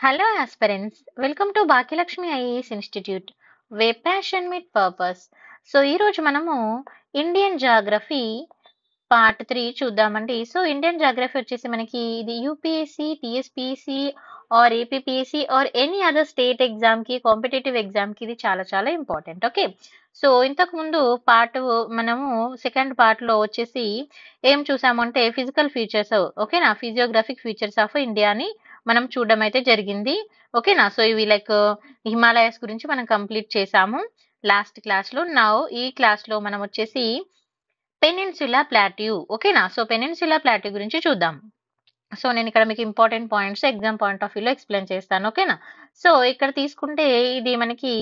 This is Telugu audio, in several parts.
Hello, aspirants. Welcome to Bhakilakshmi IAS Institute, where passion meet purpose. So ఈరోజు మనము ఇండియన్ జాగ్రఫీ పార్ట్ 3 చూద్దామండి. సో ఇండియన్ జాగ్రఫీ వచ్చేసి మనకి ఇది UPSC, TSPSC or APPSC or any other state exam కి కాంపిటేటివ్ ఎగ్జామ్ కి ఇది చాలా చాలా ఇంపార్టెంట్. ఓకే, సో ఇంతకు ముందు పార్ట్ మనము సెకండ్ పార్ట్ లో వచ్చేసి ఏం చూసామంటే ఫిజికల్ ఫీచర్స్, ఓకేనా, ఫిజియోగ్రాఫిక్ ఫీచర్స్ ఆఫ్ ఇండియాని మనం చూడడం అయితే జరిగింది. ఓకేనా, సో ఇవి లైక్ హిమాలయస్ గురించి మనం కంప్లీట్ చేసాము లాస్ట్ క్లాస్ లో. నా ఈ క్లాస్ లో మనం వచ్చేసి పెనిన్సులా ప్లాట్యూ, ఓకేనా, సో పెనిన్సులా ప్లాట్యూ గురించి చూద్దాం. సో నేను ఇక్కడ మీకు important points exam point of వ్యూలో ఎక్స్ప్లెయిన్ చేస్తాను. ఓకేనా, సో ఇక్కడ తీసుకుంటే ఇది మనకి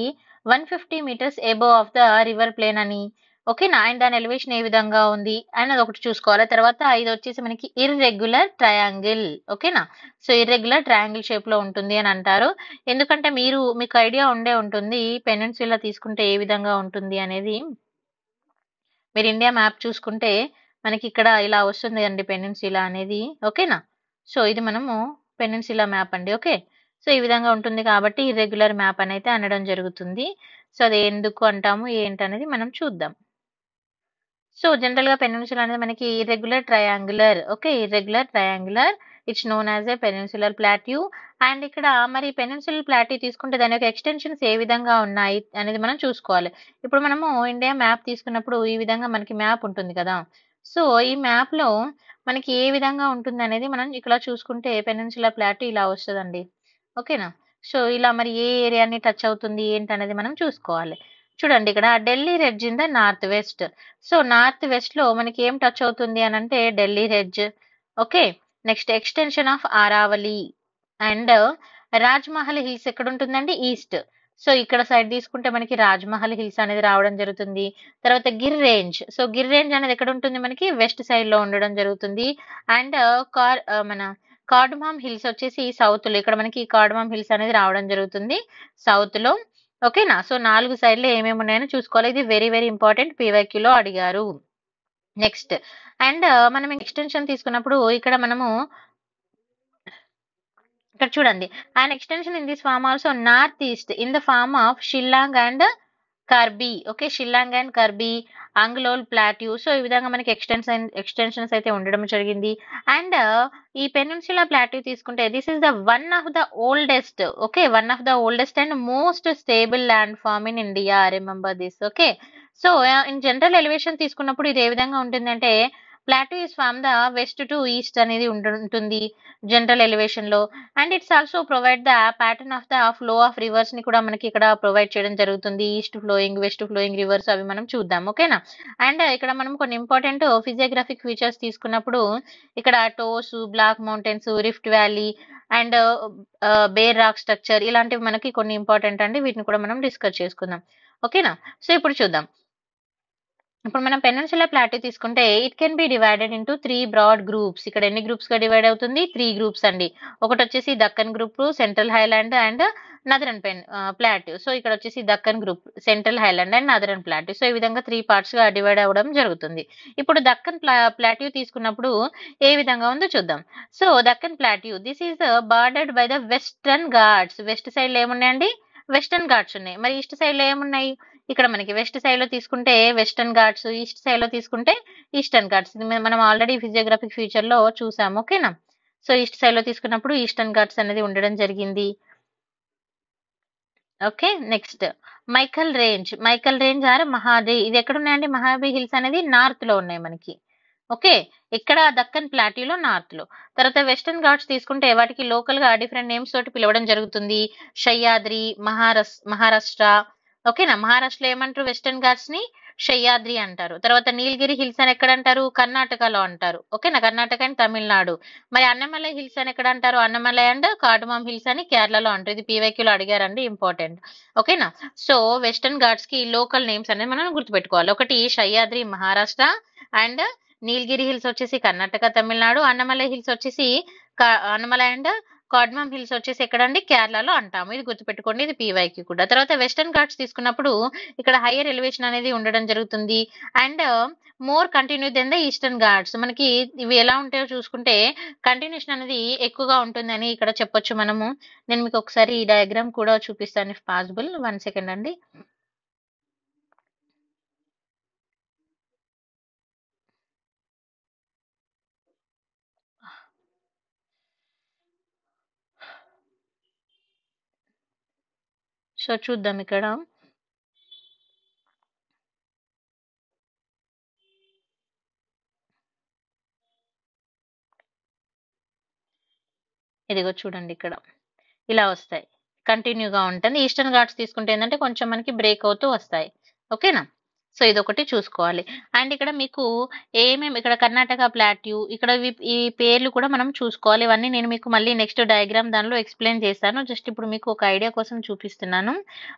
150 meters above of the river plain అని, ఓకేనా, అండ్ దాని ఎలివేషన్ ఏ విధంగా ఉంది అని అది ఒకటి చూసుకోవాలి. తర్వాత ఇది వచ్చేసి మనకి ఇర్రెగ్యులర్ ట్రయాంగిల్, ఓకేనా, సో ఇర్రెగ్యులర్ ట్రయాంగిల్ షేప్ లో ఉంటుంది అని అంటారు. ఎందుకంటే మీకు ఐడియా ఉండే ఉంటుంది పెనిన్సులా తీసుకుంటే ఏ విధంగా ఉంటుంది అనేది. మీరు ఇండియా మ్యాప్ చూసుకుంటే మనకి ఇక్కడ ఇలా వస్తుంది అండి పెనిన్సులా అనేది, ఓకేనా. సో ఇది మనము పెనిన్సులా మ్యాప్ అండి. ఓకే, సో ఈ విధంగా ఉంటుంది కాబట్టి ఇర్రెగ్యులర్ మ్యాప్ అని అయితే అనడం జరుగుతుంది. సో అది ఎందుకు అంటాము ఏంటనేది మనం చూద్దాం. సో జనరల్ గా పెనిన్సులా అనేది మనకి irregular triangular, okay, irregular triangular, it's known as a peninsular plateau. And ఇక్కడ మరి పెనిన్సులర్ ప్లాట్యూ తీసుకుంటే దాని యొక్క ఎక్స్టెన్షన్స్ ఏ విధంగా ఉన్నాయి అనేది మనం చూసుకోవాలి. ఇప్పుడు మనము ఇండియా మ్యాప్ తీసుకున్నప్పుడు ఈ విధంగా మనకి మ్యాప్ ఉంటుంది కదా. సో ఈ మ్యాప్ లో మనకి ఏ విధంగా ఉంటుంది అనేది మనం ఇక్కడ చూసుకుంటే పెనిన్సులర్ ప్లాట్యూ ఇలా వస్తుందండి. ఓకేనా, సో ఇలా మరి ఏ ఏరియాని టచ్ అవుతుంది ఏంటనేది మనం చూసుకోవాలి. చూడండి ఇక్కడ Delhi రెడ్జ్ in the north west. So north west లో మనకి ఏం టచ్ అవుతుంది అని అంటే Delhi రెడ్జ్. Okay, next extension of Aravalli and Rajmahal hills ఎక్కడ ఉంటుందండి ఈస్ట్. సో ఇక్కడ సైడ్ తీసుకుంటే మనకి రాజ్మహల్ హిల్స్ అనేది రావడం జరుగుతుంది. తర్వాత Gir range, so Gir range అనేది ఎక్కడ ఉంటుంది మనకి వెస్ట్ సైడ్ లో ఉండడం జరుగుతుంది. అండ్ మన కార్డమామ్ హిల్స్ వచ్చేసి సౌత్ లో, ఇక్కడ మనకి కార్డమామ్ హిల్స్ అనేది రావడం జరుగుతుంది సౌత్ లో. ఓకేనా, సో 4 సైడ్లు ఏమేమి ఉన్నాయని చూసుకోవాలి. ఇది వెరీ వెరీ ఇంపార్టెంట్, పీవైక్యూలో అడిగారు. నెక్స్ట్ అండ్ మనం ఎక్స్టెన్షన్ తీసుకున్నప్పుడు ఇక్కడ మనము ఇక్కడ చూడండి and extension in this form also north east in the form of Shillong and Karbi. Okay, Shillong and Karbi, Anglong plateau. So ఈ విధంగా మనకి ఎక్స్టెన్షన్స్ అయితే ఉండడం జరిగింది. అండ్ ఈ పెనిన్సులా ప్లాట్యూ తీసుకుంటే this is the one of the oldest, okay, one of the oldest and most stable land form in India, remember this. Okay, so in general elevation తీసుకున్నప్పుడు ఇది ఏ విధంగా ఉంటుందంటే plateau is from the west to east అనేది ఉంటుంది జనరల్ ఎలివేషన్ లో. And it's also provide the pattern of the flow of reverse ని కూడా మనకి ఇక్కడ ప్రొవైడ్ చేయడం జరుగుతుంది. East flowing, west flowing reverse అవి మనం చూద్దాం. ఓకేనా, అండ్ ఇక్కడ మనం కొన్ని ఇంపార్టెంట్ ఫిజియోగ్రాఫిక్ ఫీచర్స్ తీసుకున్నప్పుడు ఇక్కడ tors, block mountains, rift valley and bare rock structure ఇలాంటివి మనకి కొన్ని ఇంపార్టెంట్ అండి. వీటిని కూడా మనం డిస్కస్ చేసుకుందాం. ఓకేనా, సో ఇప్పుడు చూద్దాం. ఇప్పుడు మనం పెనిన్సులా ప్లాట్యూ తీసుకుంటే it can be divided into 3 broad groups. ఇక్కడ ఎన్ని గ్రూప్స్ గా డివైడ్ అవుతుంది? 3 గ్రూప్స్ అండి. ఒకటి వచ్చేసి Deccan group, central Highland and northern plateau. So ఇక్కడ వచ్చేసి Deccan group, central Highland and northern plateau. So ఈ విధంగా 3 పార్ట్స్ గా డివైడ్ అవ్వడం జరుగుతుంది. ఇప్పుడు దక్కన్ ప్లాట్యూ తీసుకున్నప్పుడు ఏ విధంగా ఉందో చూద్దాం. So Deccan plateau this is bordered by the western Ghats. West side లో ఏమున్నాయండి? వెస్టర్న్ ఘాట్స్ ఉన్నాయి. మరి ఈస్ట్ సైడ్ లో ఏమున్నాయి? ఇక్కడ మనకి వెస్ట్ సైడ్ లో తీసుకుంటే వెస్టర్న్ ఘాట్స్, ఈస్ట్ సైడ్ లో తీసుకుంటే ఈస్టర్న్ ఘాట్స్. ఇది మనం ఆల్రెడీ ఫిజియోగ్రాఫిక్ ఫీచర్ లో చూసాము. ఓకేనా, సో ఈస్ట్ సైడ్ లో తీసుకున్నప్పుడు ఈస్టర్న్ ఘాట్స్ అనేది ఉండడం జరిగింది. Okay, next Maikal range or Mahadeo, ఇది ఎక్కడ ఉన్నాయండి? మహాబీ హిల్స్ అనేది నార్త్ లో ఉన్నాయి మనకి. ఓకే, ఇక్కడ దక్కన్ ప్లాట్యూలో నార్త్ లో. తర్వాత వెస్టర్న్ ఘాట్స్ తీసుకుంటే వాటికి లోకల్ గా డిఫరెంట్ నేమ్స్ తోటి పిలవడం జరుగుతుంది. సహ్యాద్రి, మహారాష్ట్ర. ఓకేనా, మహారాష్ట్రలో ఏమంటారు? వెస్టర్న్ ఘాట్స్ ని సహ్యాద్రి అంటారు. తర్వాత నీలగిరి హిల్స్ అని ఎక్కడ అంటారు? కర్ణాటకలో అంటారు. ఓకేనా, కర్ణాటక అండ్ తమిళనాడు. మరి అన్నమలై హిల్స్ అని ఎక్కడ అంటారు? అన్నమలై అండ్ కార్డమామ్ హిల్స్ అని కేరళలో అంటారు. ఇది పీవైక్యూలో అడిగారండి, ఇంపార్టెంట్. ఓకేనా, సో వెస్టర్న్ ఘాట్స్ కి లోకల్ నేమ్స్ అనేది మనం గుర్తుపెట్టుకోవాలి. ఒకటి Sahyadri Maharashtra and Nilgiri hills వచ్చేసి కర్ణాటక తమిళనాడు, అన్నమలై హిల్స్ వచ్చేసి అన్నమలై అండ్ కార్డమమ్ హిల్స్ వచ్చేసి ఎక్కడండి? కేరళలో అంటాము. ఇది గుర్తుపెట్టుకోండి. ఇది పీవైక్యూ కూడా. తర్వాత వెస్టర్న్ ఘాట్స్ తీసుకున్నప్పుడు ఇక్కడ హైయర్ ఎలివేషన్ అనేది ఉండడం జరుగుతుంది. And more continue then the Eastern Ghats. మనకి ఇవి ఎలా ఉంటాయో చూసుకుంటే కంటిన్యూషన్ అనేది ఎక్కువగా ఉంటుందని ఇక్కడ చెప్పొచ్చు మనము. నేను మీకు ఒకసారి ఈ డయాగ్రామ్ కూడా చూపిస్తాను ఇఫ్ పాసిబుల్. 1 సెకండ్ అండి. సో చూద్దాం ఇక్కడ. ఇదిగో చూడండి ఇక్కడ. ఇలా వస్తాయి. కంటిన్యూగా ఉంటుంది. ఈస్టర్న్ ఘాట్స్ తీసుకుంటే ఏంటంటే కొంచెం మనకి బ్రేక్ అవుతూ వస్తాయి. ఓకేనా? సో ఇదొకటి చూసుకోవాలి. అండ్ ఇక్కడ మీకు ఏమేమి ఇక్కడ కర్ణాటక ప్లాట్యూ ఇక్కడ ఈ పేర్లు కూడా మనం చూసుకోవాలి. ఇవన్నీ నేను మీకు మళ్ళీ నెక్స్ట్ డయాగ్రామ్ దానిలో ఎక్స్‌ప్లెయిన్ చేస్తాను. జస్ట్ ఇప్పుడు మీకు ఒక ఐడియా కోసం చూపిస్తున్నాను.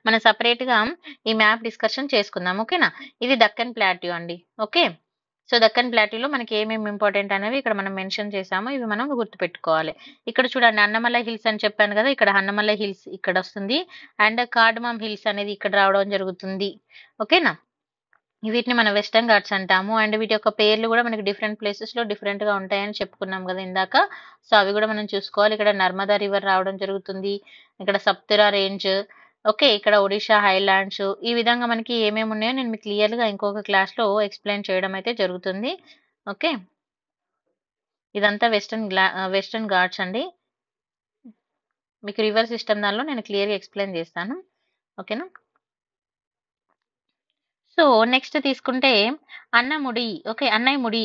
మనం సెపరేట్‌గా ఈ మ్యాప్ డిస్కషన్ చేసుకుందాం. ఓకేనా? ఇది దక్కన్ ప్లాట్యూ అండి. ఓకే. సో దక్కన్ ప్లాట్యూలో మనకి ఏమేమి ఇంపార్టెంట్ అనేవి ఇక్కడ మనం మెన్షన్ చేసాము. ఇవి మనం గుర్తుపెట్టుకోవాలి. ఇక్కడ చూడండి అన్నమలై హిల్స్ అని చెప్పాను కదా! ఇక్కడ అన్నమలై హిల్స్ ఇక్కడ వస్తుంది. అండ్ కార్డమమ్ హిల్స్ అనేది ఇక్కడ రావడం జరుగుతుంది. ఓకేనా? వీటిని మనం వెస్టర్న్ ఘాట్స్ అంటాము. అండ్ వీటి యొక్క పేర్లు కూడా మనకి డిఫరెంట్ ప్లేసెస్‌లో డిఫరెంట్‌గా ఉంటాయని చెప్పుకున్నాం కదా ఇందాక. సో అవి కూడా మనం చూసుకోవాలి. ఇక్కడ నర్మదా రివర్ రావడం జరుగుతుంది. ఇక్కడ సప్తురా రేంజ్. ఓకే. ఇక్కడ ఒడిషా హైలాండ్స్. ఈ విధంగా మనకి ఏమేమి ఉన్నాయో నేను మీకు క్లియర్‌గా ఇంకొక క్లాస్‌లో ఎక్స్‌ప్లెయిన్ చేయడం అయితే జరుగుతుంది. ఓకే. ఇదంతా వెస్టర్న్ ఘాట్స్ అండి. మీకు రివర్ సిస్టమ్ దానిలో నేను క్లియర్‌గా ఎక్స్‌ప్లెయిన్ చేస్తాను. ఓకేనా? సో నెక్స్ట్ తీసుకుంటే అన్నముడి. ఓకే. అన్నయ్యముడి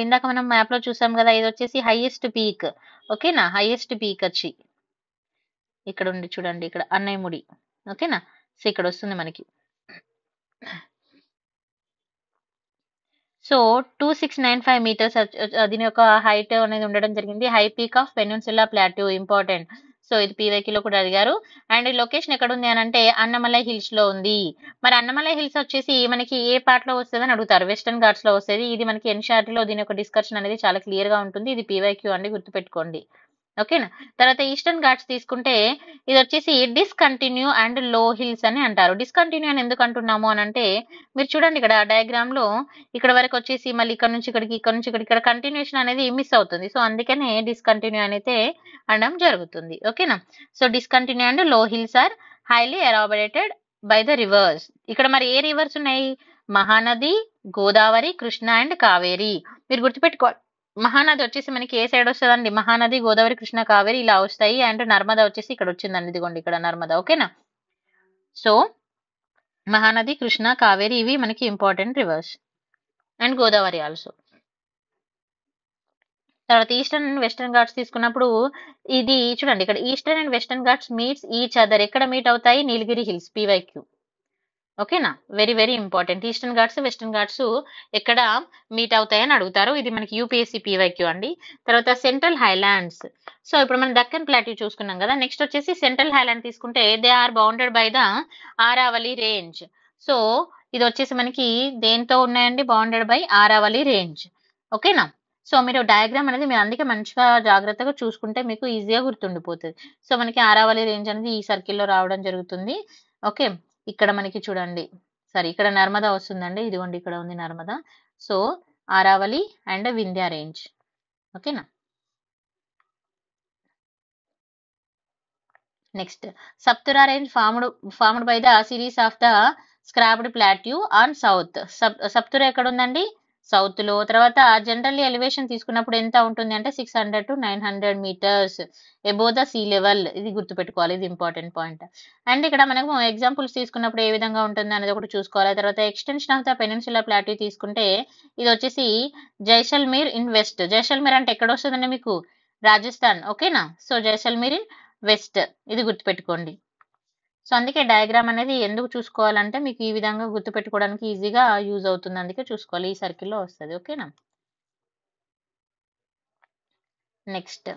ఇందాక మనం మ్యాప్‌లో చూసాం గదా! ఇదొచ్చేసి హైయెస్ట్ పీక్. ఓకేనా? హైయెస్ట్ పీక్ వచ్చి ఇక్కడ ఉంది చూడండి ఇక్కడ అన్నయ్యముడి. ఓకేనా? సో ఇక్కడొస్తుంది మనకి. సో 2695 మీటర్స్ దీని యొక్క హైట్ అనేది ఉండడం జరిగింది. High peak of peninsula plateau important. So ఇది పీవైక్యూలో కూడా అడిగారు. అండ్ లొకేషన్ ఎక్కడుంది అనంటే అన్నమలై హిల్స్‌లో ఉంది. మరి అన్నమలై హిల్స్ వచ్చేసి మనకి ఏ పార్ట్‌లో వస్తదని అడుగుతారు. వెస్టర్న్ ఘాట్స్‌లో వస్తది. ఇది మనకి ఎన్‌సీఈఆర్‌టీలో దీని యొక్క డిస్కషన్ అనేది చాలా క్లియర్‌గా ఉంటుంది. ఇది పీవైక్యూ అండి గుర్తుపెట్టుకోండి. ఓకేనా? తర్వాత ఈస్టర్న్ ఘాట్స్ తీసుకుంటే ఇదొచ్చేసి డిస్కంటిన్యూ అండ్ లో హిల్స్ అని అంటారు. డిస్కంటిన్యూ అని ఎందుకు అంటున్నాము అనంటే మీరు చూడండి ఇక్కడ డయాగ్రామ్‌లో ఇక్కడ వరకు వచ్చేసి మళ్ళీ ఇక్కడ నుంచి ఇక్కడికి, ఇక్కడ నుంచి ఇక్కడికి ఇక్కడ కంటిన్యూషన్ అనేది మిస్ అవుతుంది. సో అందుకనే డిస్కంటిన్యూ అనైతే అనడం జరుగుతుంది. ఓకేనా? So discontinue and low hills are highly elaborated by the rivers. ఇక్కడ మరి ఏ రివర్స్ ఉన్నాయి? మహానది, గోదావరి, కృష్ణ అండ్ కావేరి. మీరు గుర్తుపెట్టుకోవాలి. మహానది వచ్చేసి మనకి ఏ సైడ్ వస్తదండి? మహానది, గోదావరి, కృష్ణ, కావేరి ఇలా వస్తాయి. అండ్ నర్మదా వచ్చేసి ఇక్కడ వచ్చిందండి. ఇదిగోండి ఇక్కడ నర్మదా. ఓకేనా? సో మహానది, కృష్ణ, కావేరి ఇవి మనకి important rivers. And Godavari also. తర్వాత ఈస్టర్న్ అండ్ వెస్టర్న్ ఘాట్స్ తీసుకున్నప్పుడు ఇది చూడండి ఇక్కడ Eastern and Western Ghats meets each other. ఎక్కడ మీట్ అవుతాయి? Nilgiri hills PYQ. ఓకేనా? Very very important. Eastern Ghats, Western Ghats ఎక్కడ మీట్ అవుతాయని అడుగుతారు. ఇది మనకి యూపీఎస్సీ పీవైక్యూ అండి. తర్వాత సెంట్రల్ హైలాండ్స్. సో ఇప్పుడు మనం దక్కన్ ప్లాట్యూ చూసుకున్నాం కదా! నెక్స్ట్ వచ్చేసి సెంట్రల్ హైలాండ్ తీసుకుంటే they are bounded by the Aravalli range. So ఇది వచ్చేసి మనకి దేంతో ఉన్నాయండి? Bounded by Aravalli range. ఓకేనా? సో మీరు డయాగ్రామ్ అనేది మీరు అందుకే మంచిగా జాగ్రత్తగా చూసుకుంటే మీకు ఈజీగా గుర్తుండిపోతది. సో మనకి ఆరావళి రేంజ్ అనేది ఈ సర్కిల్‌లో రావడం జరుగుతుంది. ఓకే. ఇక్కడ మనకి చూడండి. సారీ ఇక్కడ నర్మదా వస్తుందండి. ఇదిగోండి ఇక్కడ ఉంది Narmada. So Aravalli and Vindhya range. ఓకేనా? Next Satpura range formed by the series of the scraped plateau on south. Satpura ఎక్కడ ఉందండి? సౌత్ లో. తర్వాత జనరల్లీ ఎలివేషన్ తీసుకున్నప్పుడు ఎంత ఉంటుంది అంటే 600 to 900 meters above the sea level. ఇది గుర్తుపెట్టుకోవాలి. ఇది ఇంపార్టెంట్ పాయింట్. అండ్ ఇక్కడ మనము ఎగ్జాంపుల్స్ తీసుకున్నప్పుడు ఏ విధంగా ఉంటుంది అనేది ఒకటి చూసుకోవాలి. తర్వాత extension of the peninsula plateau తీసుకుంటే ఇది వచ్చేసి జైసల్మీర్ ఇన్ వెస్ట్. జైసల్మీర్ అంటే ఎక్కడ వస్తుందండి మీకు? రాజస్థాన్. ఓకేనా? So Jaisalmer in west. ఇది గుర్తుపెట్టుకోండి. సో అందుకే డయాగ్రామ్ అనేది ఎందుకు చూసుకోవాలంటే మీకు ఈ విధంగా గుర్తుపెట్టుకోవడానికి ఈజీగా యూజ్ అవుతుంది. అందుకే చూసుకోవాలి. ఈ సర్కిల్‌లో వస్తది. ఓకేనా? నెక్స్ట్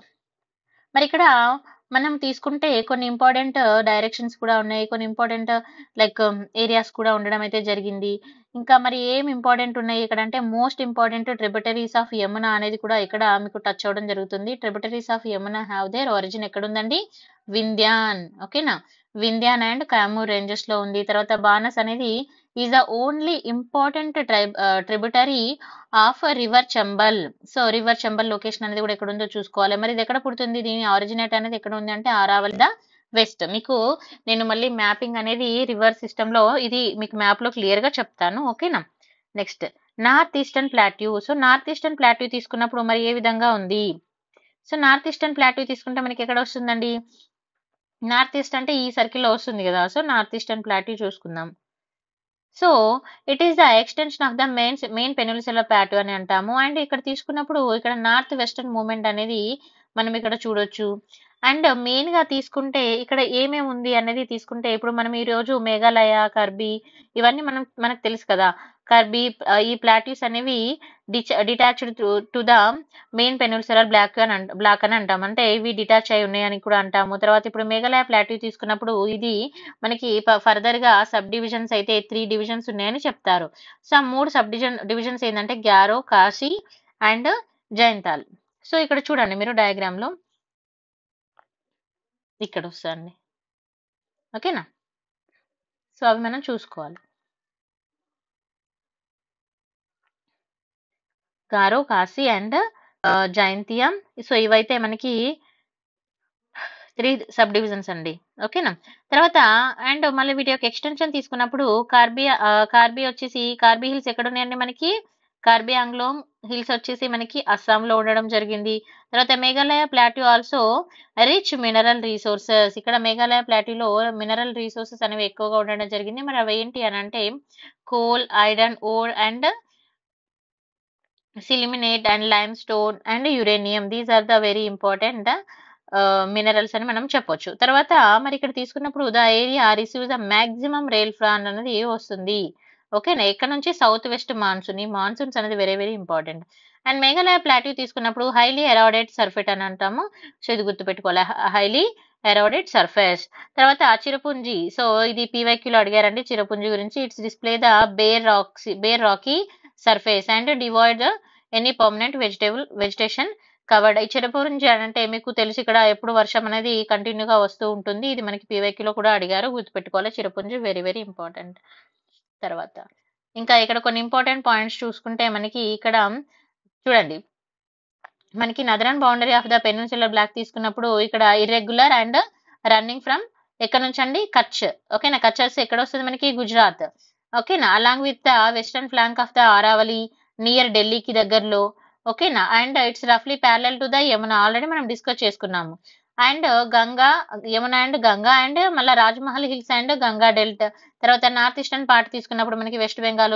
మరి ఇక్కడ మనం తీసుకుంటే కొన్ని ఇంపార్టెంట్ డైరెక్షన్స్ కూడా ఉన్నాయి. కొన్ని ఇంపార్టెంట్ లైక్ ఏరియాస్ కూడా ఉండడం అయితే జరిగింది. ఇంకా మరి ఏం ఇంపార్టెంట్ ఉన్నాయి ఇక్కడంటే most important tributaries of Yamuna అనేది కూడా ఇక్కడ మీకు టచ్ అవ్వడం జరుగుతుంది. Tributaries of Yamuna have their origin ఎక్కడుందండి? వింధ్యాన్. ఓకేనా? వింధ్యాన్ అండ్ కామూర్ రేంజెస్ లో ఉంది. తర్వాత బానస్ అనేది is the only important tributary of river Chambal. So river Chambal location అనేది కూడా ఎక్కడ ఉందో చూసుకోవాలి. మరి ఇది ఎక్కడ పుడుతుంది? దీని ఆరిజినేట్ అనేది ఎక్కడ ఉంది అంటే ఆరావళి ద వెస్ట్. మీకు నేను మళ్ళీ మ్యాపింగ్ అనేది రివర్ సిస్టమ్ లో ఇది మీకు మ్యాప్ లో క్లియర్ గా చెప్తాను. ఓకేనా? Next north eastern plateau. So north eastern plateau తీసుకున్నప్పుడు మరి ఏ విధంగా ఉంది? సో నార్త్ ఈస్టర్న్ ప్లాట్యూ తీసుకుంటే మనకి ఎక్కడ వస్తుందండి? నార్త్ ఈస్ట్ అంటే ఈ సర్కిల్ లో వస్తుంది కదా. సో నార్త్ ఈస్టర్న్ ప్లాట్యూ చూసుకుందాం. So it is the extension of the main peninsular plateau అని అంటాము. అండ్ ఇక్కడ తీసుకున్నప్పుడు ఇక్కడ నార్త్ వెస్టర్న్ మూవ్మెంట్ అనేది మనం ఇక్కడ చూడొచ్చు. అండ్ మెయిన్ గా తీసుకుంటే ఇక్కడ ఏమేమి ఉంది అనేది తీసుకుంటే ఇప్పుడు మనం ఈ రోజు మేఘాలయ, కర్బీ ఇవన్నీ మనకు తెలుసు కదా. కర్బీ ఈ ప్లాట్యూస్ అనేవి detached to the main peninsular block అని అంటాం. అంటే ఇవి డిటాచ్ అయి ఉన్నాయని కూడా అంటాము. తర్వాత ఇప్పుడు మేఘాలయ ప్లాట్యూ తీసుకున్నప్పుడు ఇది మనకి ఫర్దర్ గా సబ్ డివిజన్స్ అయితే 3 డివిజన్స్ ఉన్నాయని చెప్తారు. సో ఆ 3 సబ్ డివిజన్స్ ఏంటంటే గ్యారో, కాశీ అండ్ జైంతాల్. సో ఇక్కడ చూడండి మీరు డయాగ్రామ్ లో ఇక్కడ వస్తుంది. ఓకేనా? సో అవి మనం చూసుకోవాలి. గారో, కాశీ అండ్ జైంతియం. సో ఇవైతే మనకి 3 సబ్ డివిజన్స్ అండి. ఓకేనా? తర్వాత అండ్ మళ్ళీ వీటి యొక్క ఎక్స్టెన్షన్ తీసుకున్నప్పుడు కార్బీ వచ్చేసి కార్బీ హిల్స్ ఎక్కడ ఉన్నాయండి మనకి? కార్బీ ఆంగ్లోంగ్ హిల్స్ వచ్చేసి మనకి అస్సాంలో ఉండడం జరిగింది. తర్వాత Meghalaya plateau also rich mineral resources. ఇక్కడ మేఘాలయ ప్లాట్యూలో మినరల్ రిసోర్సెస్ అనేవి ఎక్కువగా ఉండడం జరిగింది. మరి అవి ఏంటి అని అంటే coal, iron ore and sillimanite and limestone and uranium. These are the very important minerals అని మనం చెప్పొచ్చు. తర్వాత మరి ఇక్కడ తీసుకున్నప్పుడు the area receives the maximum rainfall అనేది వస్తుంది. ఓకేనా? ఇక్కడ నుంచి సౌత్ వెస్ట్ మాన్సూన్. ఈ మాన్సూన్స్ అనేది very very important. And Meghalaya plateau తీసుకున్నప్పుడు హైలీ ఎరాడెడ్ సర్ఫేట్ అని అంటాము. సో ఇది గుర్తుపెట్టుకోవాలి, హైలీ ఎరాడెడ్ సర్ఫేస్. తర్వాత చిరపుంజి. సో ఇది పీవైక్యూలో అడిగారండి చిరపుంజి గురించి. It's display the bare rocky surface and devoid any permanent vegetation covered. ఈ చిరపుంజి అంటే మీకు తెలుసు ఇక్కడ ఎప్పుడు వర్షం అనేది కంటిన్యూగా వస్తూ ఉంటుంది. ఇది మనకి పీవైక్యూలో కూడా అడిగారు, గుర్తుపెట్టుకోవాలి. Cherrapunji very very important. తర్వాత ఇంకా ఇక్కడ కొన్ని ఇంపార్టెంట్ పాయింట్స్ చూసుకుంటే మనకి ఇక్కడ చూడండి మనకి northern boundary of the peninsular block తీసుకున్నప్పుడు ఇక్కడ ఇర్రెగ్యులర్ అండ్ రన్నింగ్ ఫ్రమ్ ఎక్కడ నుంచి అండి? కచ్. ఓకేనా? కచ్ వచ్చి ఎక్కడ వస్తుంది మనకి? గుజరాత్. ఓకేనా? Along with the western flank of the Aravalli near ఢిల్లీకి దగ్గరలో. ఓకేనా? అండ్ ఇట్స్ రఫ్లీ parallel to the Yamuna. Already మనం డిస్కస్ చేసుకున్నాము. And Ganga, Yamuna and Ganga and మళ్ళీ Rajmahal hills and Ganga delta. తర్వాత నార్త్ ఈస్టర్న్ పార్ట్ తీసుకున్నప్పుడు మనకి వెస్ట్ బెంగాల్,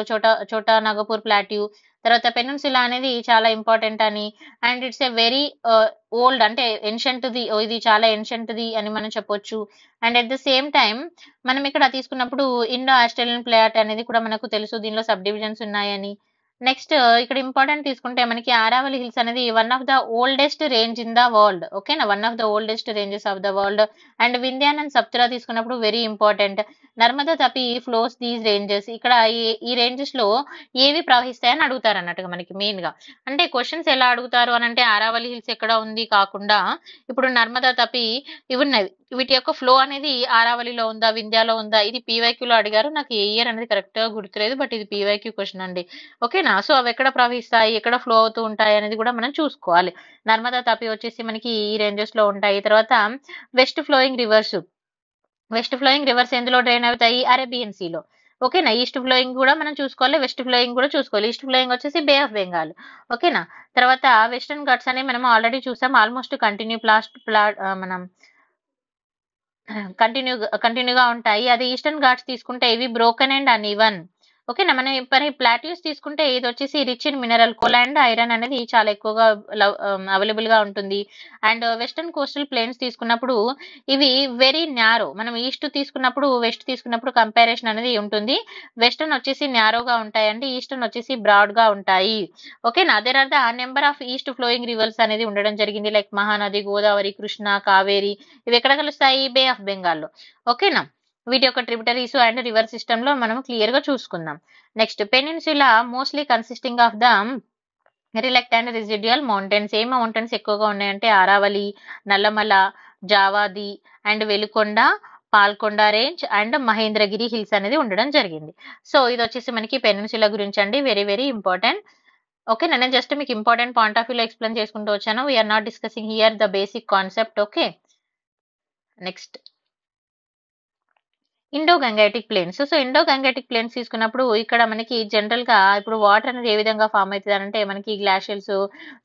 చోటా నాగపూర్ ప్లాట్యూ. తర్వాత పెనిన్సులా అనేది చాలా ఇంపార్టెంట్ అని. And it's a very old అంటే ఎన్షియంట్ ది, ఇది చాలా ఎన్షియంట్ ది అని మనం చెప్పొచ్చు. And at the same time మనం ఇక్కడ తీసుకున్నప్పుడు ఇండో ఆస్ట్రేలియన్ ప్లాట్ అనేది కూడా మనకు తెలుసు, దీనిలో సబ్ డివిజన్స్ ఉన్నాయని. నెక్స్ట్ ఇక్కడ ఇంపార్టెంట్ తీసుకుంటే మనకి ఆరావళి హిల్స్ అనేది one of the oldest range in the world. ఓకేనా? One of the oldest ranges of the world. And Vindhyan and Satpura తీసుకున్నప్పుడు very important. Narmada Tapi flows these ranges. ఇక్కడ ఈ రేంజెస్ లో ఏవి ప్రవహిస్తాయని అడుగుతారు అన్నట్టుగా మనకి మెయిన్ గా. అంటే క్వశ్చన్స్ ఎలా అడుగుతారు అని అంటే ఆరావళి హిల్స్ ఎక్కడ ఉంది కాకుండా ఇప్పుడు నర్మదా తపి ఇవి ఉన్నవి, వీటి యొక్క ఫ్లో అనేది ఆరావళిలో ఉందా, వింధ్యాలో ఉందా, ఇది పీవైక్యూలో అడిగారు. నాకు ఏ ఇయర్ అనేది కరెక్ట్ గా గుర్తులేదు, బట్ ఇది పీవైక్యూ క్వశ్చన్ అండి. ఓకేనా? సో అవి ఎక్కడ ప్రవహిస్తాయి, ఎక్కడ ఫ్లో అవుతూ ఉంటాయి అనేది కూడా మనం చూసుకోవాలి. నర్మదా తపి వచ్చేసి మనకి ఈ రేంజెస్ లో ఉంటాయి. తర్వాత వెస్ట్ ఫ్లోయింగ్ రివర్స్ ఎందులో డ్రైన్ అవుతాయి? అరేబియన్ సీలో. ఓకేనా? ఈస్ట్ ఫ్లోయింగ్ కూడా మనం చూసుకోవాలి, వెస్ట్ ఫ్లోయింగ్ కూడా చూసుకోవాలి. ఈస్ట్ ఫ్లోయింగ్ వచ్చేసి బే ఆఫ్ బెంగాల్. ఓకేనా? తర్వాత వెస్టర్న్ ఘాట్స్ అనేవి మనం ఆల్రెడీ చూసాం, ఆల్మోస్ట్ మనం కంటిన్యూగా ఉంటాయి. అదే ఈస్టర్న్ ఘాట్స్ తీసుకుంటే ఇవి బ్రోకెన్ అండ్ అన్ఈవన్. ఓకేనా. మరి ప్లాట్యూస్ తీసుకుంటే ఇది వచ్చేసి rich in mineral coal and iron అనేది చాలా ఎక్కువగా అవైలబుల్ గా ఉంటుంది. అండ్ వెస్టర్న్ కోస్టల్ ప్లేన్స్ తీసుకున్నప్పుడు ఇవి వెరీ న్యారో. మనం ఈస్ట్ తీసుకున్నప్పుడు వెస్ట్ తీసుకున్నప్పుడు కంపారిజన్ అనేది ఉంటుంది. వెస్టర్న్ వచ్చేసి న్యారోగా ఉంటాయండి, ఈస్టర్న్ వచ్చేసి బ్రాడ్ గా ఉంటాయి. ఓకేనా. There are the number of east flowing rivers అనేది ఉండడం జరిగింది. లైక్ మహానది, గోదావరి, కృష్ణ, కావేరి. ఇవి ఎక్కడ కలుస్తాయి? బే ఆఫ్ బెంగాల్లో. ఓకేనా. వీటి యొక్క ట్రిబ్యూటరీస్ అండ్ రివర్ సిస్టమ్ లో మనం క్లియర్ గా చూసుకుందాం. Next, peninsula mostly consisting of the relict and residual mountains. ఏ మౌంటైన్స్ ఎక్కువగా ఉన్నాయంటే Aravalli, Nallamala, Javadi and Velikonda, Palkonda range and Mahendragiri hills అనేది ఉండడం జరిగింది. సో ఇది వచ్చేసి మనకి పెనిన్సులా గురించి అండి, వెరీ వెరీ ఇంపార్టెంట్. ఓకే, నేను జస్ట్ మీకు ఇంపార్టెంట్ పాయింట్ ఆఫ్ వ్యూలో ఎక్స్ప్లెయిన్ చేసుకుంటూ వచ్చాను. We are not discussing here the basic concept. Okay, next Indo Gangetic plains. So Indo Gangetic plains తీసుకున్నప్పుడు ఇక్కడ మనకి జనరల్ గా ఇప్పుడు వాటర్ అనేది ఏ విధంగా ఫామ్ అవుతుంది అంటే మనకి గ్లాషియల్స్.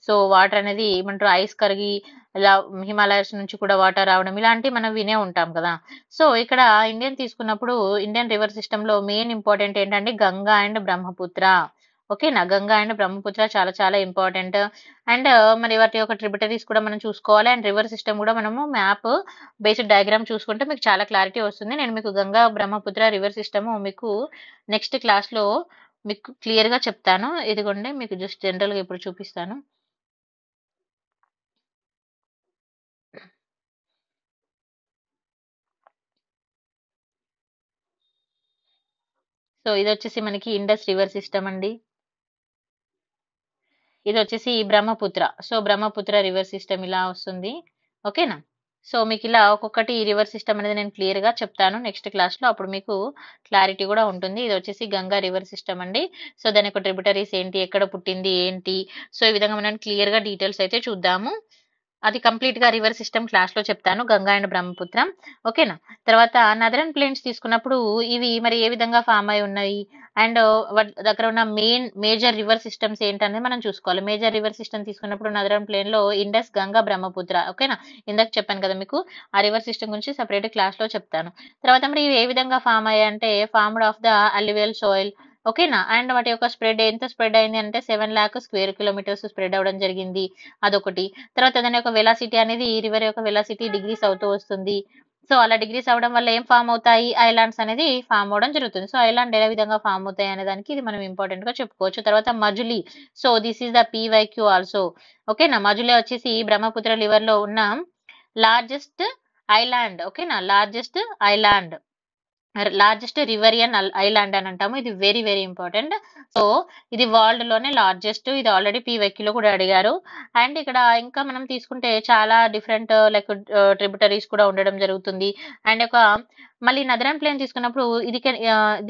సో వాటర్ అనేది ఏమంటారు, ఐస్ కరిగి ఇలా హిమాలయస్ నుంచి కూడా వాటర్ రావడం ఇలాంటివి మనం వినే ఉంటాం కదా. సో ఇక్కడ ఇండియన్ తీసుకున్నప్పుడు ఇండియన్ రివర్ సిస్టమ్ లో మెయిన్ ఇంపార్టెంట్ ఏంటంటే గంగా అండ్ బ్రహ్మపుత్ర. ఓకేనా. గంగా అండ్ బ్రహ్మపుత్ర చాలా చాలా ఇంపార్టెంట్. అండ్ మరి వాటి యొక్క ట్రిబ్యూటరీస్ కూడా మనం చూసుకోవాలి. అండ్ రివర్ సిస్టమ్ కూడా మనము మ్యాప్ బేస్డ్ డయాగ్రామ్ చూసుకుంటే మీకు చాలా క్లారిటీ వస్తుంది. నేను మీకు గంగా బ్రహ్మపుత్ర రివర్ సిస్టమ్ మీకు నెక్స్ట్ క్లాస్ లో మీకు క్లియర్ గా చెప్తాను. ఇదిగోండి మీకు జస్ట్ జనరల్ గా ఇప్పుడు చూపిస్తాను. సో ఇది వచ్చేసి మనకి ఇండస్ రివర్ సిస్టమ్ అండి. ఇది వచ్చేసి Brahmaputra. So Brahmaputra river system ఇలా వస్తుంది. ఓకేనా. సో మీకు ఇలా ఒక్కొక్కటి రివర్ సిస్టమ్ అనేది నేను క్లియర్ గా చెప్తాను నెక్స్ట్ క్లాస్ లో, అప్పుడు మీకు క్లారిటీ కూడా ఉంటుంది. ఇది వచ్చేసి గంగా రివర్ సిస్టమ్ అండి. సో దాని యొక్క ట్రిబ్యూటరీస్ ఏంటి, ఎక్కడ పుట్టింది ఏంటి, సో ఈ విధంగా మనం క్లియర్ గా డీటెయిల్స్ అయితే చూద్దాము. అది కంప్లీట్ గా రివర్ సిస్టమ్ క్లాస్ లో చెప్తాను, గంగా అండ్ బ్రహ్మపుత్ర. ఓకేనా. తర్వాత నదరన్ ప్లేన్స్ తీసుకున్నప్పుడు ఇవి మరి ఏ విధంగా ఫామ్ అయి ఉన్నాయి అండ్ దగ్గర ఉన్న మేజర్ రివర్ సిస్టమ్స్ ఏంటనేది మనం చూసుకోవాలి. మేజర్ రివర్ సిస్టమ్ తీసుకున్నప్పుడు నదరన్ ప్లేన్ లో ఇండస్, గంగా, బ్రహ్మపుత్ర. ఓకేనా. ఇందాక చెప్పాను కదా మీకు, ఆ రివర్ సిస్టమ్ గురించి సెపరేట్ క్లాస్ లో చెప్తాను. తర్వాత మరి ఇవి ఏ విధంగా ఫామ్ అయ్యాయి అంటే formed of the alluvial soil. ఓకేనా. అండ్ వాటి యొక్క స్ప్రెడ్ ఎంత స్ప్రెడ్ అయింది అంటే 7 లాక్ స్క్వేర్ కిలోమీటర్స్ స్ప్రెడ్ అవ్వడం జరిగింది. అదొకటి. తర్వాత దాని యొక్క వెలాసిటీ అనేది రివర్ యొక్క వెలాసిటీ డిగ్రీస్ అవుతూ వస్తుంది. సో అలా డిగ్రీస్ అవడం వల్ల ఏం ఫామ్ అవుతాయి, ఐలాండ్స్ అనేది ఫామ్ అవడం జరుగుతుంది. సో ఐలాండ్ ఏ విధంగా ఫామ్ అవుతాయి అనే దానికి ఇది మనం ఇంపార్టెంట్ గా చెప్పుకోవచ్చు. తర్వాత Majuli. So this is the PYQ also. ఓకేనా. మజులి వచ్చేసి బ్రహ్మపుత్ర రివర్ లో ఉన్న లార్జెస్ట్ ఐలాండ్. ఓకేనా. లార్జెస్ట్ రివరియన్ ఐలాండ్ అని అంటాము. ఇది వెరీ వెరీ ఇంపార్టెంట్. సో ఇది వరల్డ్ లోనే లార్జెస్ట్. ఇది ఆల్రెడీ PYQ లో కూడా అడిగారు. అండ్ ఇక్కడ ఇంకా మనం తీసుకుంటే చాలా డిఫరెంట్ లైక్ ట్రిబ్యూటరీస్ కూడా ఉండడం జరుగుతుంది. అండ్ ఒక మళ్ళీ నదరన్ ప్లేన్ తీసుకున్నప్పుడు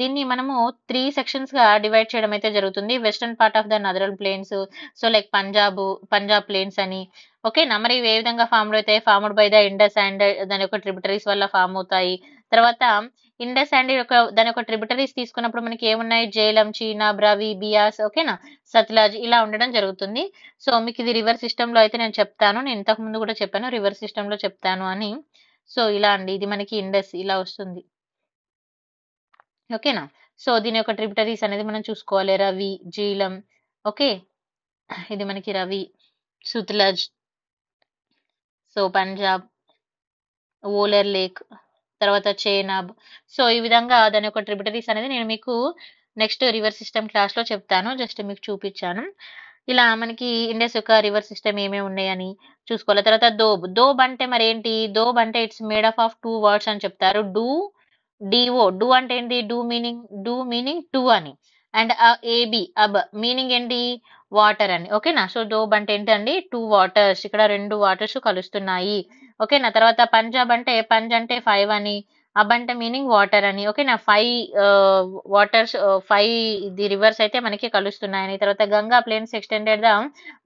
దీన్ని మనము 3 సెక్షన్స్ గా డివైడ్ చేయడం అయితే జరుగుతుంది. Western part of the northern plains, so like Punjab plains అని. ఓకేనా. మరి ఇవి ఏ విధంగా ఫామ్ అవుతాయి, formed by the Indus and దాని యొక్క ట్రిబ్యూటరీస్ వల్ల ఫామ్ అవుతాయి. తర్వాత ఇండస్ అండ్ దాని యొక్క ట్రిబ్యూటరీస్ తీసుకున్నప్పుడు మనకి ఏమున్నాయి, జేలం, చీనాబ్, రవి, బియాస్, ఓకేనా, సత్లజ్ ఇలా ఉండడం జరుగుతుంది. సో మీకు ఇది రివర్ సిస్టమ్ లో అయితే నేను చెప్తాను. నేను ఇంతకు ముందు కూడా చెప్పాను రివర్ సిస్టమ్ లో చెప్తాను అని. సో ఇలా అండి, ఇది మనకి ఇండస్ ఇలా వస్తుంది. ఓకేనా. సో దీని యొక్క ట్రిబ్యూటరీస్ అనేది మనం చూసుకోవాలి. రవి, జీలం. ఓకే, ఇది మనకి రవి, సుత్లజ్, సో పంజాబ్, ఓలర్ లేక్, తర్వాత చేనాబ్. సో ఈ విధంగా దాని యొక్క ట్రిబ్యూటరీస్ అనేది నేను మీకు నెక్స్ట్ రివర్ సిస్టమ్ క్లాస్ లో చెప్తాను. జస్ట్ మీకు చూపించాను. ఇలా మనకి ఇండస్ యొక్క రివర్ సిస్టమ్ ఏమేమి ఉన్నాయని చూసుకోవాలి. తర్వాత దోబ్ అంటే మరి ఏంటి, దోబ్ అంటే ఇట్స్ మేడ్ ఆఫ్ 2 వర్డ్స్ అని చెప్తారు. డూ అంటే ఏంటి, డూ మీనింగ్ టూ అని. అండ్ ఏబి అబ్ మీనింగ్ ఏంటి, వాటర్ అని. ఓకేనా. సో దోబ్ అంటే ఏంటండి, 2 వాటర్స్, ఇక్కడ 2 వాటర్స్ కలుస్తున్నాయి. ఓకేనా. తర్వాత పంజాబ్ అంటే పంజ్ అంటే 5 అని, అబ్ అంటే మీనింగ్ వాటర్ అని. ఓకేనా. 5 వాటర్స్, 5 ఇది రివర్స్ అయితే మనకి కలుస్తున్నాయని. తర్వాత Ganga plains extended the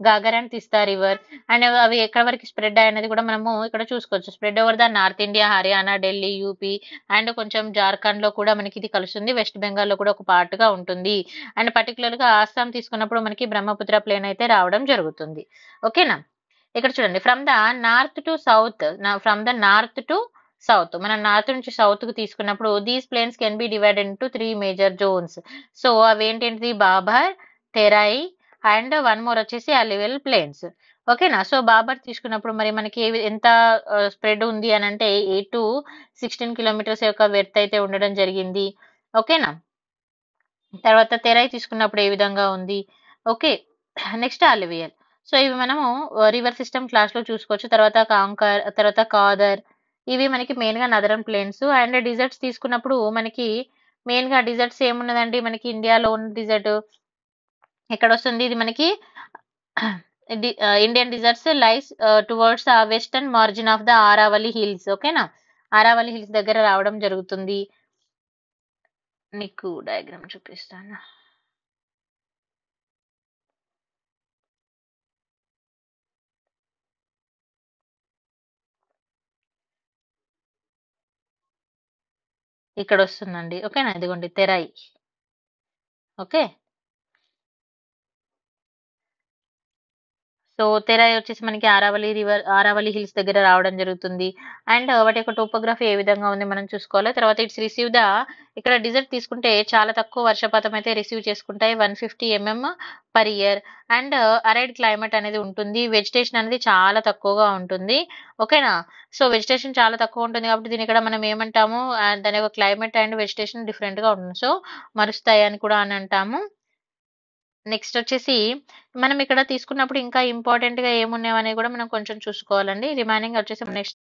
Ghaggar and Teesta river. And అవి ఎక్కడ వరకు స్ప్రెడ్ అయ్యనేది కూడా మనము ఇక్కడ చూసుకోవచ్చు. Spread over the north India, Haryana, Delhi, UP and కొంచెం జార్ఖండ్ లో కూడా మనకి ఇది కలుస్తుంది. వెస్ట్ బెంగాల్ లో కూడా ఒక పార్ట్ గా ఉంటుంది. అండ్ పర్టికులర్ గా ఆస్సాం తీసుకున్నప్పుడు మనకి బ్రహ్మపుత్ర ప్లేన్ అయితే రావడం జరుగుతుంది. ఓకేనా. ఇక్కడ చూడండి, from the north to south. మనం నార్త్ నుంచి సౌత్‌కి తీసుకున్నప్పుడు these plains can be divided into 3 major zones. So, అవేంటేంటిది Bhabar, Terai and one more వచ్చేసి అలివియల్ ప్లేన్స్. ఓకేనా? సో, బాబర్ తీసుకున్నప్పుడు మరి మనకి ఎంత స్ప్రెడ్ ఉంది అనంటే 8-16 కిలోమీటర్స్ యొక్క వెడ్త్ అయితే ఉండడం జరిగింది. ఓకేనా? తర్వాత తెరై తీసుకున్నప్పుడు ఏ విధంగా ఉంది. ఓకే. Next alluvial. సో, ఇవి మనము రివర్ సిస్టమ్ క్లాస్‌లో చూసుకోవచ్చు. తర్వాత కాంకర్, తర్వాత కాదర్ ఇవి మనకి మెయిన్‌గా నదరన్ ప్లేన్స్ అండ్ డిజర్ట్స్ తీసుకున్నప్పుడు మనకి మెయిన్‌గా డిజర్ట్స్ ఏమున్నదండి మనకి ఇండియాలో ఉన్న డిజర్ట్ ఎక్కడొస్తుంది? ఇది మనకి Indian deserts lies towards the western margin of the Aravalli hills. ఓకేనా? ఆరావలి హిల్స్ దగ్గర రావడం జరుగుతుంది. నీకు డయాగ్రామ్ చూపిస్తాను. ఇక్కడొస్తుందండి. ఓకేనా? ఇదిగోండి తెరై. ఓకే. సో, తెరై వచ్చేసి మనకి ఆరావలి హిల్స్ దగ్గర రావడం జరుగుతుంది. అండ్ వాటి యొక్క టోపోగ్రఫీ ఏ విధంగా ఉంది మనం చూసుకోవాలి. తర్వాత ఇట్స్ రిసీవ్ ద ఇక్కడ డిజర్ట్ తీసుకుంటే చాలా తక్కువ వర్షపాతం అయితే రిసీవ్ చేసుకుంటాయి. 150 per year and arrayed climate అనేది ఉంటుంది. వెజిటేషన్ అనేది చాలా తక్కువగా ఉంటుంది. ఓకేనా? సో, వెజిటేషన్ చాలా తక్కువ ఉంటుంది కాబట్టి దీన్ని ఇక్కడ మనం ఏమంటాము దాని యొక్క క్లైమేట్ అండ్ వెజిటేషన్ డిఫరెంట్‌గా ఉంటుంది. సో, మరుస్తాయి అని కూడా అని అంటాము. నెక్స్ట్ వచ్చేసి మనం ఇక్కడ తీసుకున్నప్పుడు ఇంకా ఇంపార్టెంట్‌గా ఏమున్నాయనేవి కూడా మనం కొంచెం చూసుకోవాలండి. రిమైనింగ్ వచ్చేసి నెక్స్ట్